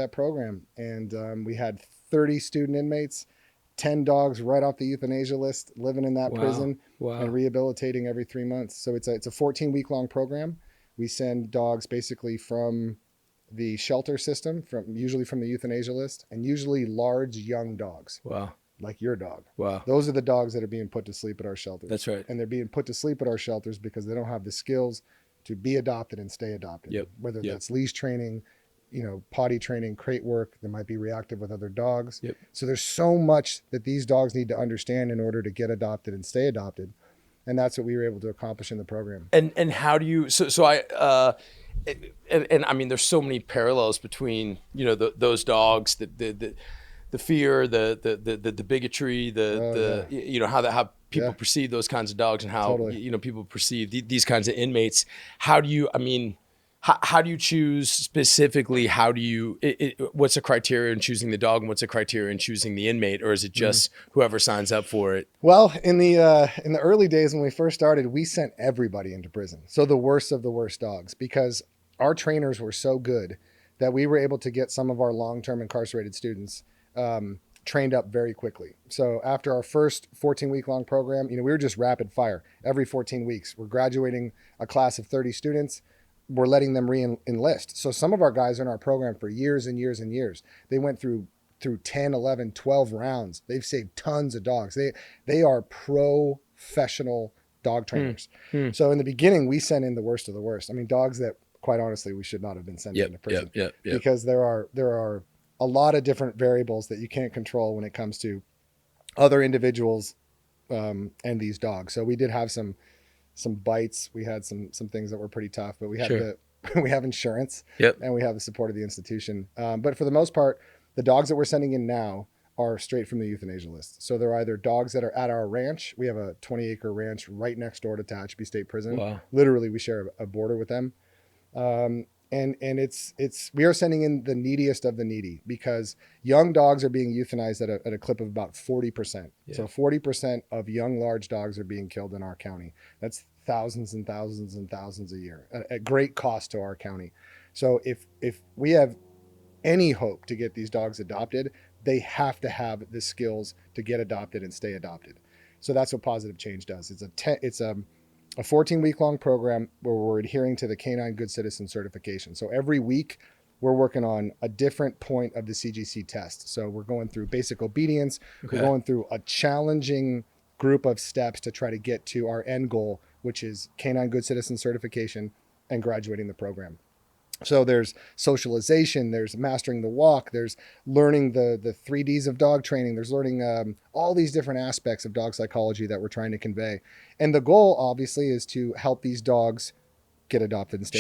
that program, and we had 30 student inmates, 10 dogs right off the euthanasia list, living in that prison and rehabilitating every 3 months. So it's a 14-week long program. We send dogs basically from the shelter system, usually from the euthanasia list, and usually large young dogs. Wow. Like your dog. Wow. Those are the dogs that are being put to sleep at our shelters. That's right. And they're being put to sleep at our shelters because they don't have the skills to be adopted and stay adopted. Yep. Whether that's leash training, potty training, crate work, they might be reactive with other dogs. Yep. So there's so much that these dogs need to understand in order to get adopted and stay adopted. And that's what we were able to accomplish in the program. And how do you, and I mean, there's so many parallels between, those dogs, the fear, the bigotry, how people perceive those kinds of dogs, and how people perceive these kinds of inmates. How do you choose specifically? What's the criteria in choosing the dog, and what's the criteria in choosing the inmate, or is it just whoever signs up for it? Well, in the early days when we first started, we sent everybody into prison. So the worst of the worst dogs, because our trainers were so good that we were able to get some of our long-term incarcerated students trained up very quickly. So after our first 14-week long program, we were just rapid fire. Every 14 weeks, we're graduating a class of 30 students. We're letting them re-enlist. So some of our guys are in our program for years and years and years. They went through 10, 11, 12 rounds. They've saved tons of dogs. They are professional dog trainers. So in the beginning, we sent in the worst of the worst. I mean, dogs that, quite honestly, we should not have been sending into prison. Because there are a lot of different variables that you can't control when it comes to other individuals and these dogs. So we did have some bites. We had some things that were pretty tough, but we had we have insurance and we have the support of the institution. But for the most part, the dogs that we're sending in now are straight from the euthanasia list. So they're either dogs that are at our ranch. We have a 20-acre ranch right next door to Tehachapi State Prison. Wow. Literally, we share a border with them. And we are sending in the neediest of the needy, because young dogs are being euthanized at a clip of about 40%. So 40% of young large dogs are being killed in our county. That's thousands and thousands and thousands a year at great cost to our county. So if we have any hope to get these dogs adopted, they have to have the skills to get adopted and stay adopted. So that's what Positive Change does. It's a 14-week long program where we're adhering to the Canine Good Citizen certification. So every week we're working on a different point of the CGC test. So we're going through basic obedience. Okay. We're going through a challenging group of steps to try to get to our end goal, which is Canine Good Citizen certification and graduating the program. So there's socialization, there's mastering the walk, there's learning the 3Ds of dog training, there's learning all these different aspects of dog psychology that we're trying to convey. And the goal, obviously, is to help these dogs get adopted and stay